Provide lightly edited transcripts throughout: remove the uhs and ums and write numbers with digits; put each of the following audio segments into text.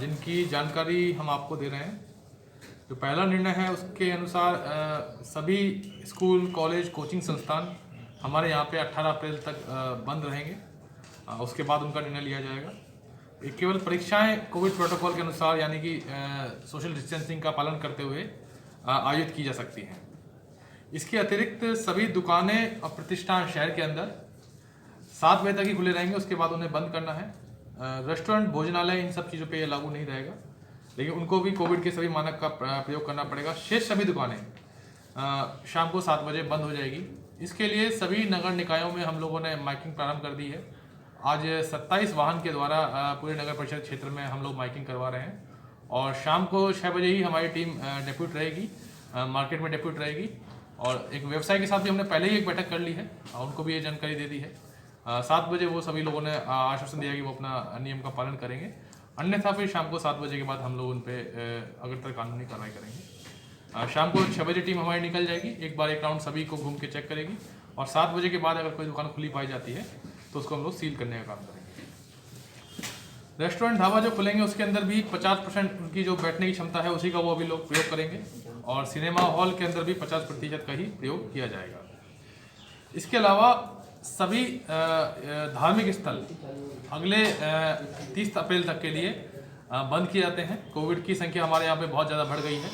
जिनकी जानकारी हम आपको दे रहे हैं। जो पहला निर्णय है उसके अनुसार सभी स्कूल, कॉलेज, कोचिंग संस्थान हमारे यहाँ पे 18 अप्रैल तक बंद रहेंगे। उसके बाद उनका निर्णय लिया जाएगा। केवल परीक्षाएं कोविड प्रोटोकॉल के अनुसार यानी कि सोशल डिस्टेंसिंग का पालन करते हुए आयोजित की जा सकती हैं। इसके अतिरिक्त सभी दुकानें और प्रतिष्ठान शहर के अंदर 7 बजे तक ही खुले रहेंगे, उसके बाद उन्हें बंद करना है। रेस्टोरेंट, भोजनालय, इन सब चीज़ों पे ये लागू नहीं रहेगा, लेकिन उनको भी कोविड के सभी मानक का प्रयोग करना पड़ेगा। शेष सभी दुकानें शाम को 7 बजे बंद हो जाएगी। इसके लिए सभी नगर निकायों में हम लोगों ने माइकिंग प्रारंभ कर दी है। आज 27 वाहन के द्वारा पूरे नगर परिषद क्षेत्र में हम लोग माइकिंग करवा रहे हैं और शाम को 6 बजे ही हमारी टीम डेप्यूट रहेगी, मार्केट में डेप्यूट रहेगी। और एक व्यवसाय के साथ भी हमने पहले ही एक बैठक कर ली है और उनको भी ये जानकारी दे दी है। 7 बजे वो सभी लोगों ने आश्वासन दिया कि वो अपना नियम का पालन करेंगे, अन्यथा फिर शाम को 7 बजे के बाद हम लोग उन पर अगर तक कानूनी कार्रवाई करेंगे। शाम को 6 बजे टीम हमारी निकल जाएगी, एक बार एक राउंड सभी को घूम के चेक करेगी और 7 बजे के बाद अगर कोई दुकान खुली पाई जाती है तो उसको हम लोग सील करने का काम करेंगे। रेस्टोरेंट, ढाबा जो खुलेंगे उसके अंदर भी 50% उनकी जो बैठने की क्षमता है उसी का वो अभी लोग प्रयोग करेंगे और सिनेमा हॉल के अंदर भी 50% का ही प्रयोग किया जाएगा। इसके अलावा सभी धार्मिक स्थल अगले 30 अप्रैल तक के लिए बंद किए जाते हैं। कोविड की संख्या हमारे यहाँ पे बहुत ज़्यादा बढ़ गई है,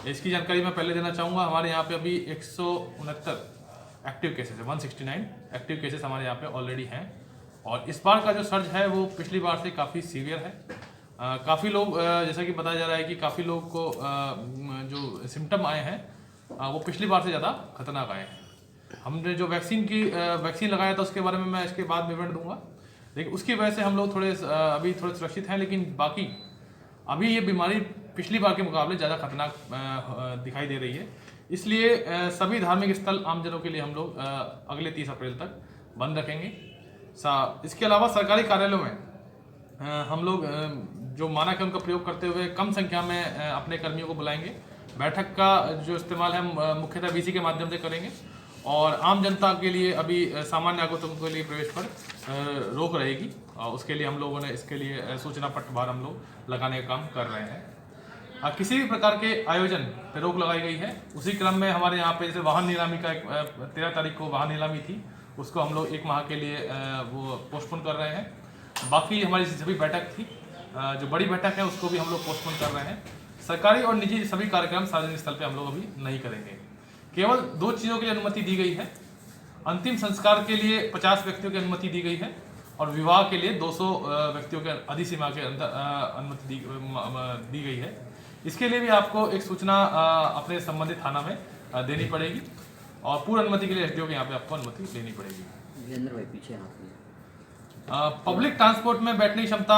इसकी जानकारी मैं पहले देना चाहूँगा। हमारे यहाँ पे अभी 169 एक्टिव केसेस है, 169 एक्टिव केसेस हमारे यहाँ पे ऑलरेडी हैं और इस बार का जो सर्ज है वो पिछली बार से काफ़ी सीवियर है। काफ़ी लोग जैसा कि बताया जा रहा है कि काफ़ी लोग को जो सिम्टम आए हैं वो पिछली बार से ज़्यादा खतरनाक आए हैं। हमने जो वैक्सीन लगाया था उसके बारे में मैं इसके बाद विवरण दूंगा, लेकिन उसकी वजह से हम लोग अभी थोड़े सुरक्षित हैं, लेकिन बाकी अभी ये बीमारी पिछली बार के मुकाबले ज़्यादा खतरनाक दिखाई दे रही है। इसलिए सभी धार्मिक स्थल आमजनों के लिए हम लोग अगले 30 अप्रैल तक बंद रखेंगे। इसके अलावा सरकारी कार्यालयों में हम लोग जो मानक है उनका प्रयोग करते हुए कम संख्या में अपने कर्मियों को बुलाएंगे। बैठक का जो इस्तेमाल है मुख्यतः वीसी के माध्यम से करेंगे और आम जनता के लिए अभी सामान्य आगंतुकों के लिए प्रवेश पर रोक रहेगी और उसके लिए हम लोगों ने इसके लिए सूचना पट्टवार हम लोग लगाने का काम कर रहे हैं। किसी भी प्रकार के आयोजन पर रोक लगाई गई है। उसी क्रम में हमारे यहाँ पे जैसे वाहन नीलामी का 13 तारीख को वाहन नीलामी थी, उसको हम लोग 1 माह के लिए वो पोस्टपोन कर रहे हैं। बाकी हमारी सभी बैठक थी, जो बड़ी बैठक है उसको भी हम लोग पोस्टपोन कर रहे हैं। सरकारी और निजी सभी कार्यक्रम सार्वजनिक स्थल पे हम लोग अभी नहीं करेंगे। केवल 2 चीज़ों के लिए अनुमति दी गई है। अंतिम संस्कार के लिए 50 व्यक्तियों की अनुमति दी गई है और विवाह के लिए 200 व्यक्तियों के अधिसीमा के अंदर अनुमति दी गई है। इसके लिए भी आपको एक सूचना अपने संबंधित थाना में देनी पड़ेगी और पूर्ण अनुमति के लिए एसडीओ के यहाँ पे आपको अनुमति लेनी पड़ेगी। वीरेंद्र भाई पीछे पब्लिक ट्रांसपोर्ट में बैठने की क्षमता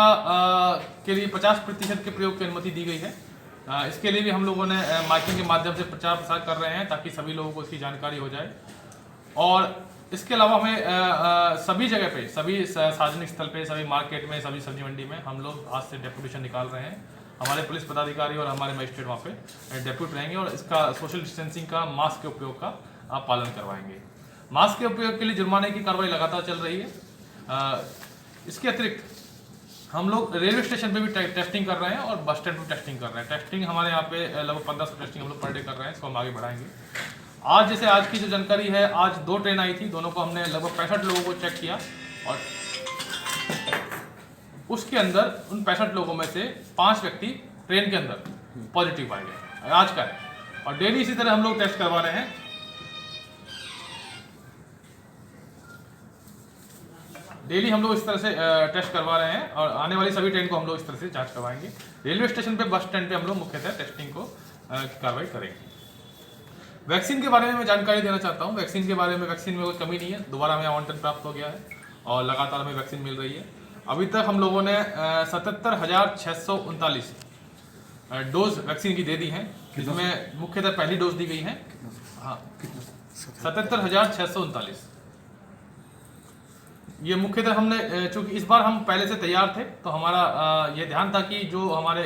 के लिए 50% के प्रयोग की अनुमति दी गई है। इसके लिए भी हम लोगों ने माइकिंग के माध्यम से प्रचार प्रसार कर रहे हैं ताकि सभी लोगों को इसकी जानकारी हो जाए। और इसके अलावा हमें सभी जगह पे, सभी सार्वजनिक स्थल पे, सभी मार्केट में, सभी सब्जी मंडी में हम लोग आज से डेपुटेशन निकाल रहे हैं। हमारे पुलिस पदाधिकारी और हमारे मजिस्ट्रेट वहाँ पे डेप्यूट रहेंगे और इसका सोशल डिस्टेंसिंग का, मास्क के उपयोग का आप पालन करवाएंगे। मास्क के उपयोग के लिए जुर्माने की कार्रवाई लगातार चल रही है। इसके अतिरिक्त हम लोग रेलवे स्टेशन पे भी टेस्टिंग कर रहे हैं और बस स्टैंड पे टेस्टिंग कर रहे हैं। टेस्टिंग हमारे यहाँ पे लगभग 1500 टेस्टिंग हम लोग पर डे कर रहे हैं, इसको हम आगे बढ़ाएंगे। आज की जो जानकारी है, आज 2 ट्रेन आई थी, दोनों को हमने लगभग 65 लोगों को चेक किया और उसके अंदर उन 65 लोगों में से 5 व्यक्ति ट्रेन के अंदर पॉजिटिव पाए गए आज का है। और डेली इसी तरह हम लोग टेस्ट करवा रहे हैं। डेली हम लोग इस तरह से टेस्ट करवा रहे हैं और आने वाली सभी ट्रेन को हम लोग इस तरह से जांच करवाएंगे। रेलवे स्टेशन पे, बस स्टैंड पे हम लोग मुख्यतः टेस्टिंग को कार्रवाई करेंगे। वैक्सीन के बारे में मैं जानकारी देना चाहता हूँ। वैक्सीन में कोई कमी नहीं है, दोबारा हमें आवंटन प्राप्त हो गया है और लगातार हमें वैक्सीन मिल रही है। अभी तक हम लोगों ने 77,639 डोज वैक्सीन की दे दी हैं, जिसमें मुख्यतः पहली डोज दी गई है। हाँ, 77,639 ये मुख्यतः हमने, चूंकि इस बार हम पहले से तैयार थे तो हमारा ये ध्यान था कि जो हमारे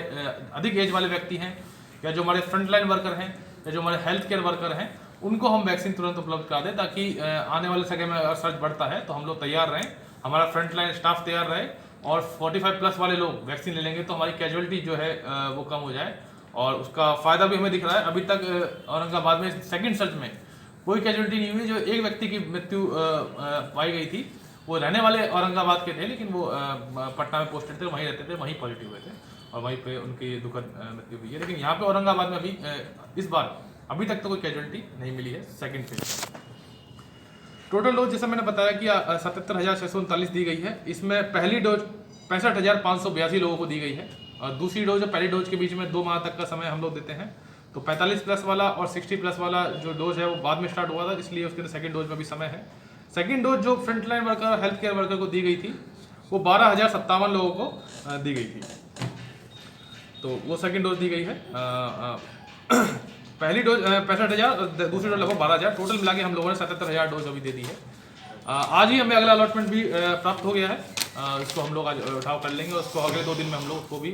अधिक एज वाले व्यक्ति हैं या जो हमारे फ्रंटलाइन वर्कर हैं या जो हमारे हेल्थ केयर वर्कर हैं, उनको हम वैक्सीन तुरंत उपलब्ध करा दें ताकि आने वाले समय में अगर सर्च बढ़ता है तो हम लोग तैयार रहें, हमारा फ्रंटलाइन स्टाफ तैयार रहे और 45 प्लस वाले लोग वैक्सीन ले लेंगे तो हमारी कैजुअलिटी जो है वो कम हो जाए, और उसका फ़ायदा भी हमें दिख रहा है। अभी तक औरंगाबाद में सेकंड सर्ज में कोई कैजुअलिटी नहीं हुई। जो एक व्यक्ति की मृत्यु पाई गई थी वो रहने वाले औरंगाबाद के थे, लेकिन वो पटना में पोस्टेड थे, वहीं रहते थे, वहीं पॉजिटिव हुए थे और वहीं पे उनकी दुखद मृत्यु हुई है। लेकिन यहाँ पे औरंगाबाद में अभी इस बार अभी तक तो कोई कैजुअलिटी नहीं मिली है सेकेंड फेज। टोटल डोज जैसा मैंने बताया कि 77,639 दी गई है। इसमें पहली डोज 65,582 लोगों को दी गई है, और दूसरी डोज और पहली डोज के बीच में 2 माह तक का समय हम लोग देते हैं। तो 45 प्लस वाला और 60 प्लस वाला जो डोज है वो बाद में स्टार्ट हुआ था, इसलिए उसके अंदर सेकंड डोज में भी समय है। सेकंड डोज जो frontline worker, health care worker को दी गई थी वो 12,057 लोगों को दी गई थी, तो वो सेकंड डोज दी गई है। पहली डोज 65,000 और दूसरी डोज लगभग 12,000, टोटल मिला के हम लोगों ने 77,000 डोज अभी दे दी है। आज ही हमें अगला अलॉटमेंट भी प्राप्त हो गया है, इसको हम लोग आज उठाव कर लेंगे और उसको अगले 2 दिन में हम लोग उसको भी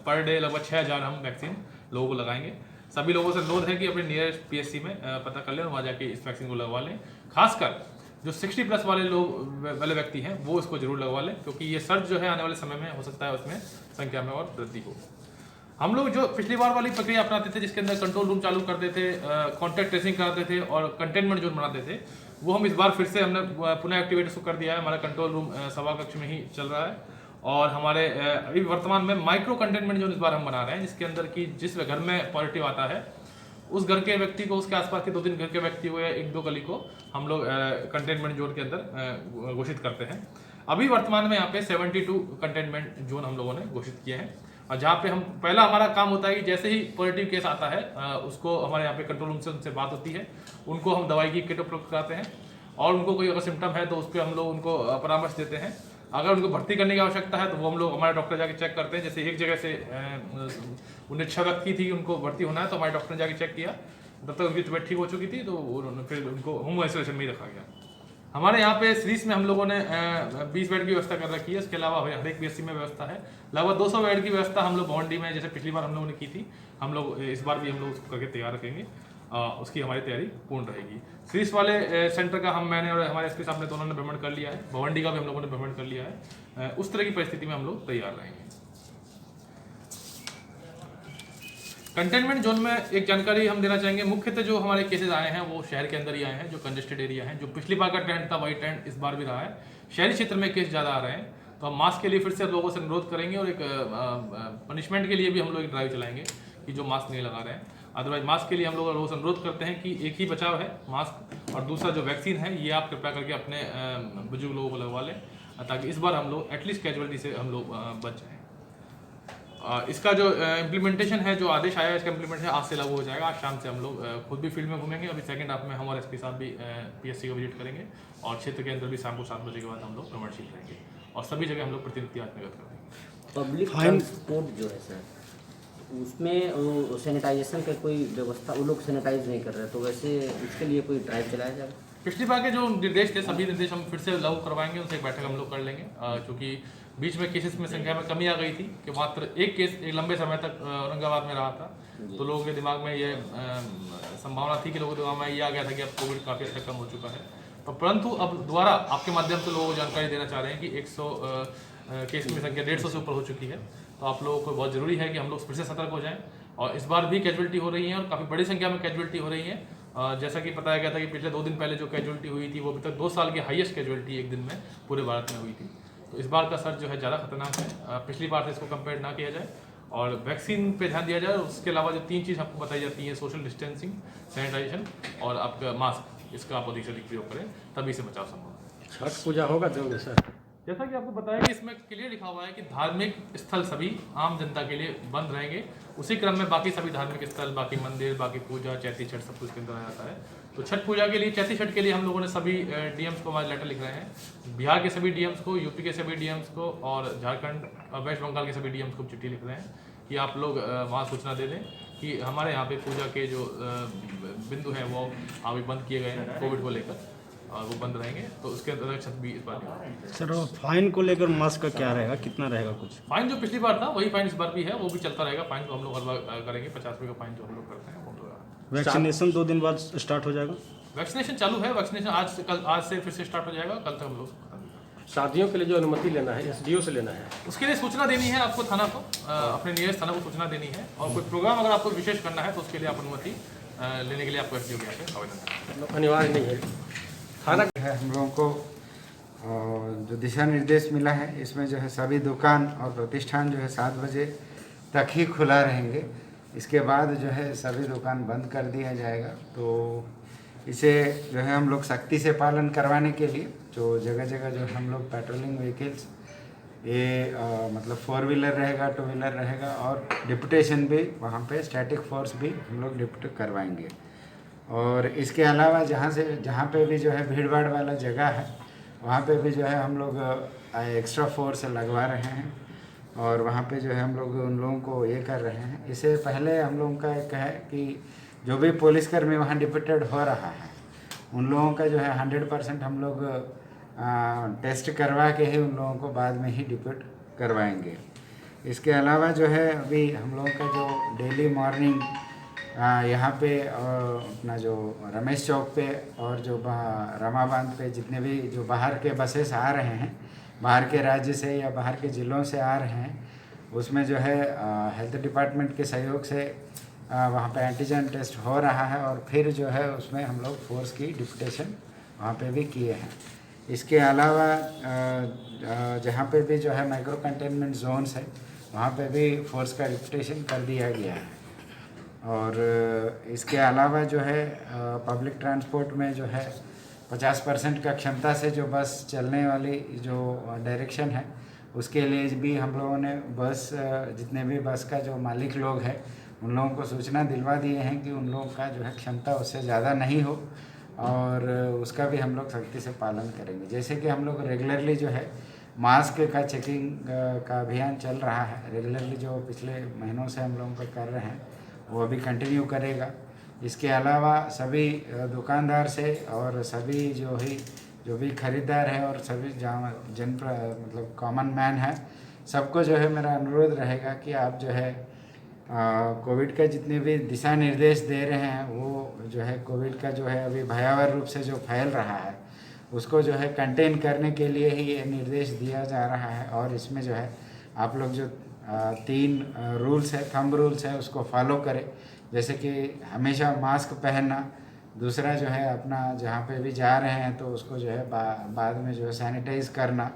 पर डे लगभग 6,000 हम वैक्सीन लोगों को लगाएंगे। सभी लोगों से अनुरोध है कि अपने नियरेस्ट पीएचसी में पता कर लें और वहाँ जाके इस वैक्सीन को लगवा लें। खासकर जो 60 प्लस वाले लोग वाले व्यक्ति हैं वो इसको जरूर लगवा लें, क्योंकि ये सर्ज जो है आने वाले समय में हो सकता है उसमें संख्या में और वृद्धि हो। हम लोग जो पिछली बार वाली प्रक्रिया अपनाते थे जिसके अंदर कंट्रोल रूम चालू करते थे, कॉन्टैक्ट ट्रेसिंग कराते थे और कंटेनमेंट जोन बनाते थे, वो हम इस बार फिर से हमने पुनः एक्टिवेट उसको कर दिया है। हमारा कंट्रोल रूम सभा कक्ष में ही चल रहा है, और हमारे अभी वर्तमान में माइक्रो कंटेनमेंट जोन इस बार हम बना रहे हैं, जिसके अंदर कि जिस घर में पॉजिटिव आता है उस घर के व्यक्ति को, उसके आसपास के 2-3 घर के व्यक्ति को या 1-2 गली को हम लोग कंटेनमेंट जोन के अंदर घोषित करते हैं। अभी वर्तमान में यहाँ पे 72 कंटेनमेंट जोन हम लोगों ने घोषित किए हैं, और जहाँ पे हम पहला हमारा काम होता है कि जैसे ही पॉजिटिव केस आता है उसको हमारे यहाँ पे कंट्रोल रूम से उनसे बात होती है, उनको हम दवाई की किट उपलब्ध कराते हैं, और उनको कोई अगर सिम्टम है तो उस पर हम लोग उनको परामर्श देते हैं। अगर उनको भर्ती करने की आवश्यकता है तो वो हम लोग हमारे डॉक्टर जाके चेक करते हैं। जैसे एक जगह से उन्हें 6 व्यक्ति थी, उनको भर्ती होना है, तो हमारे डॉक्टर ने जाके चेक किया, तब तक उनकी तबीयत ठीक हो चुकी थी, तो फिर उनको होम आइसोलेशन में ही रखा गया। हमारे यहाँ पे सीरीज में हम लोगों ने 20 बेड की व्यवस्था कर रखी है। इसके अलावा हर एक पीएचसी में व्यवस्था है। लगभग 200 बेड की व्यवस्था हम लोग भवंडी में, जैसे पिछली बार हम लोगों ने की थी, हम लोग इस बार भी हम लोग उसको करके तैयार रखेंगे। उसकी हमारी तैयारी पूर्ण रहेगी। सीरीज वाले सेंटर का मैंने और हमारे एसपी साहब ने दोनों ने भ्रमण कर लिया है, भवंडी का भी हम लोगों ने भ्रमण कर लिया है। उस तरह की परिस्थिति में हम लोग तैयार रहेंगे। कंटेनमेंट जोन में एक जानकारी हम देना चाहेंगे। मुख्यतः जो हमारे केसेस आए हैं वो शहर के अंदर ही आए हैं, जो कंजेस्टेड एरिया है। जो पिछली बार का ट्रेंड था वही ट्रेंड इस बार भी रहा है। शहरी क्षेत्र में केस ज़्यादा आ रहे हैं, तो हम मास्क के लिए फिर से लोगों से अनुरोध करेंगे, और एक पनिशमेंट के लिए भी हम लोग एक ड्राइव चलाएंगे कि जो मास्क नहीं लगा रहे हैं। अदरवाइज मास्क के लिए हम लोग रोज अनुरोध करते हैं कि एक ही बचाव है मास्क, और दूसरा जो वैक्सीन है ये आप कृपया करके अपने बुजुर्ग लोगों को लगवा लें, ताकि इस बार हम लोग एटलीस्ट कैजुअलिटी से हम लोग बच जाएँ। इसका जो इम्प्लीमेंटेशन है, जो आदेश आया है, इसका इम्प्लीमेंटेशन आज से लागू हो जाएगा। आज शाम से हम लोग खुद भी फील्ड में घूमेंगे। अभी सेकंड हाफ में हम और एसपी साहब भी पीएचसी को विजिट करेंगे, और क्षेत्र के अंदर भी शाम को 7 बजे के बाद हम लोग भ्रमणशील रहेंगे, और सभी जगह हम लोग प्रतिनिधि आत्मगत करेंगे। पब्लिक ट्रांसपोर्ट जो है सर, उसमें सैनिटाइजेशन का कोई व्यवस्था, वो लोग सैनिटाइज नहीं कर रहे, तो वैसे इसके लिए कोई ड्राइव चलाया जाएगा? पिछली बार के जो निर्देश थे सभी निर्देश हम फिर से लागू करवाएंगे, उनसे एक बैठक हम लोग कर लेंगे, क्योंकि बीच में केसेस में संख्या में कमी आ गई थी कि मात्र एक केस एक लंबे समय तक औरंगाबाद में रहा था, तो लोगों के दिमाग में ये संभावना थी कि लोगों के दिमाग में ये आ गया था कि अब कोविड काफ़ी हद तक कम हो चुका है। तो परंतु अब दोबारा आपके माध्यम से लोगों को जानकारी देना चाह रहे हैं कि 100 केस की संख्या 150 से ऊपर हो चुकी है। तो आप लोगों को बहुत ज़रूरी है कि हम लोग फिर से सतर्क हो जाएँ, और इस बार भी कैजुअलिटी हो रही है और काफ़ी बड़ी संख्या में कैजुअलिटी हो रही है। जैसा कि बताया गया था कि पिछले 2 दिन पहले जो कैजुअलिटी हुई थी वो अभी तक 2 साल की हाईएस्ट कैजुअलिटी एक दिन में पूरे भारत में हुई थी। तो इस बार का सर्च जो है ज़्यादा खतरनाक है, पिछली बार से इसको कंपेयर ना किया जाए, और वैक्सीन पे ध्यान दिया जाए। उसके अलावा जो 3 चीज़ आपको बताई जाती है, सोशल डिस्टेंसिंग, सैनिटाइजेशन और आपका मास्क, इसका आप अधिक से अधिक प्रयोग करें, तभी से बचाव संभव है। छठ पूजा होगा जल्द सर? जैसा कि आपको बताया कि इसमें क्लियर लिखा हुआ है कि धार्मिक स्थल सभी आम जनता के लिए बंद रहेंगे। उसी क्रम में बाकी सभी धार्मिक स्थल, बाकी मंदिर, बाकी पूजा, चैती छठ सब कुछ के अंदर आ जाता है। तो छठ पूजा के लिए, चैती छठ के लिए हम लोगों ने सभी डीएम्स को हमारे लेटर लिख रहे हैं। बिहार के सभी डीएम्स को, यूपी के सभी डीएम्स को, और झारखंड और वेस्ट बंगाल के सभी डीएम्स को चिट्ठी लिख रहे हैं कि आप लोग वहाँ सूचना दे दें कि हमारे यहाँ पे पूजा के जो बिंदु हैं वो अभी बंद किए गए हैं कोविड को लेकर, और वो बंद रहेंगे। तो उसके अंदर छत भी इस बार सर, फाइन को लेकर मास्क का क्या रहेगा, कितना रहेगा? कुछ फाइन जो पिछली बार था वही फाइन इस बार भी है, वो भी चलता रहेगा। फाइन तो हम लोग हर बार करेंगे, 50 रुपये का फाइन जो हम लोग करते हैं वो होगा। वैक्सीनेशन 2 दिन बाद स्टार्ट हो जाएगा? वैक्सीनेशन चालू है, वैक्सीनेशन आज से फिर से स्टार्ट हो जाएगा, कल तक हम लोग शादियों के लिए जो अनुमति लेना है एसडीओ से लेना है। उसके लिए सूचना देनी है आपको थाना को, अपने नियरेस्ट थाना को सूचना देनी है, और कोई प्रोग्राम अगर आपको विशेष करना है तो उसके लिए आप अनुमति लेने के लिए आपको एसडीओ के यहाँ पे आवेदन करना है। मतलब अनिवार्य नहीं है। थाना है हम लोगों को जो दिशा निर्देश मिला है इसमें जो है सभी दुकान और प्रतिष्ठान जो है 7 बजे तक ही खुला रहेंगे। इसके बाद जो है सभी दुकान बंद कर दिया जाएगा। तो इसे जो है हम लोग सख्ती से पालन करवाने के लिए जो जगह जगह जो हम लोग पेट्रोलिंग व्हीकल्स ये मतलब 4 व्हीलर रहेगा, 2 व्हीलर रहेगा, और डिप्यूटेशन भी वहाँ पे स्टैटिक फोर्स भी हम लोग डिप्यूट करवाएंगे। और इसके अलावा जहाँ पे भी जो है भीड़ भाड़ वाला जगह है वहाँ पे भी जो है हम लोग एक्स्ट्रा फोर्स लगवा रहे हैं, और वहाँ पे जो है हम लोग उन लोगों को ये कर रहे हैं। इससे पहले हम लोगों का एक है कि जो भी पुलिसकर्मी वहाँ डिप्यूटेड हो रहा है उन लोगों का जो है 100% हम लोग टेस्ट करवा के ही उन लोगों को बाद में ही डिप्यूट करवाएंगे। इसके अलावा जो है अभी हम लोगों का जो डेली मॉर्निंग यहाँ पे अपना जो रमेश चौक पे और जो रमा बांध पे जितने भी जो बाहर के बसेस आ रहे हैं, बाहर के राज्य से या बाहर के ज़िलों से आ रहे हैं, उसमें जो है हेल्थ डिपार्टमेंट के सहयोग से वहाँ पे एंटीजन टेस्ट हो रहा है, और फिर जो है उसमें हम लोग फोर्स की डिप्यूटेशन वहाँ पे भी किए हैं। इसके अलावा जहाँ पे भी जो है माइक्रो कंटेनमेंट जोन्स है वहाँ पे भी फोर्स का डिप्यूटेशन कर दिया गया है। और इसके अलावा जो है पब्लिक ट्रांसपोर्ट में जो है 50% का क्षमता से जो बस चलने वाली जो डायरेक्शन है उसके लिए भी हम लोगों ने बस जितने भी बस का जो मालिक लोग हैं उन लोगों को सूचना दिलवा दिए हैं कि उन लोगों का जो है क्षमता उससे ज़्यादा नहीं हो, और उसका भी हम लोग सख्ती से पालन करेंगे। जैसे कि हम लोग रेगुलरली जो है मास्क का चेकिंग का अभियान चल रहा है, रेगुलरली जो पिछले महीनों से हम लोगों को कर रहे हैं वो अभी कंटिन्यू करेगा। इसके अलावा सभी दुकानदार से और सभी जो भी खरीदार है और सभी मतलब कॉमन मैन है, सबको जो है मेरा अनुरोध रहेगा कि आप जो है कोविड का जितने भी दिशा निर्देश दे रहे हैं वो जो है कोविड का जो है अभी भयावह रूप से जो फैल रहा है उसको जो है कंटेन करने के लिए ही ये निर्देश दिया जा रहा है। और इसमें जो है आप लोग जो 3 रूल्स है, थंब रूल्स है, उसको फॉलो करें। जैसे कि हमेशा मास्क पहनना, दूसरा जो है अपना जहाँ पे भी जा रहे हैं तो उसको जो है बाद में जो है सैनिटाइज करना,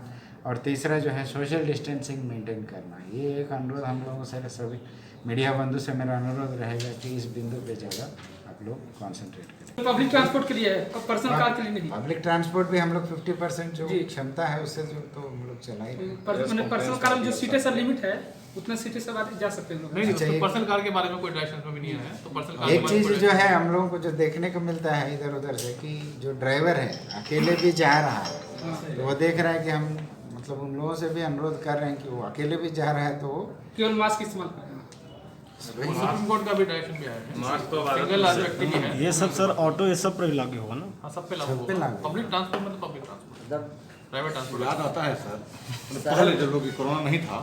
और तीसरा जो है सोशल डिस्टेंसिंग मेंटेन करना। ये एक अनुरोध हम लोगों से सभी मीडिया बंधु से मेरा अनुरोध रहेगा कि इस बिंदु पे ज़्यादा आप लोग कॉन्सेंट्रेट करें। पब्लिक ट्रांसपोर्ट के लिए है, पर्सनल कार के लिए नहीं। पब्लिक ट्रांसपोर्ट भी हम लोग 50% जो क्षमता है उससे जो तो हम लोग चलाएंगे। पर्सनल कार में जो सीटें सर लिमिट है उतना सीटें सब आते जा सकते हैं लोग। नहीं, अच्छा, पर्सनल कार के बारे में कोई डायरेक्शन में नहीं है, तो पर्सनल कार एक चीज़ जो है हम लोगों को जो देखने को मिलता है इधर उधर से कि जो ड्राइवर है अकेले भी जा रहा है, तो वो देख रहा है कि हम मतलब उन लोगों से भी अनुरोध कर रहे हैं कि वो अकेले भी जा रहा है तो वो केवल मास्क इस्तेमाल करें। सुप्रीम कोर्ट का भी डायरेक्शन भी आया है। मास्क तो सिंगल व्यक्ति की है, ये सब सर ऑटो ये सब पर भी लागू होगा ना? हाँ, सब पे लागू होगा। पब्लिक ट्रांसपोर्ट में तो पब्लिक ट्रांसपोर्ट, प्राइवेट ट्रांसपोर्ट याद आता है सर, पहले जब लोग कोरोना नहीं था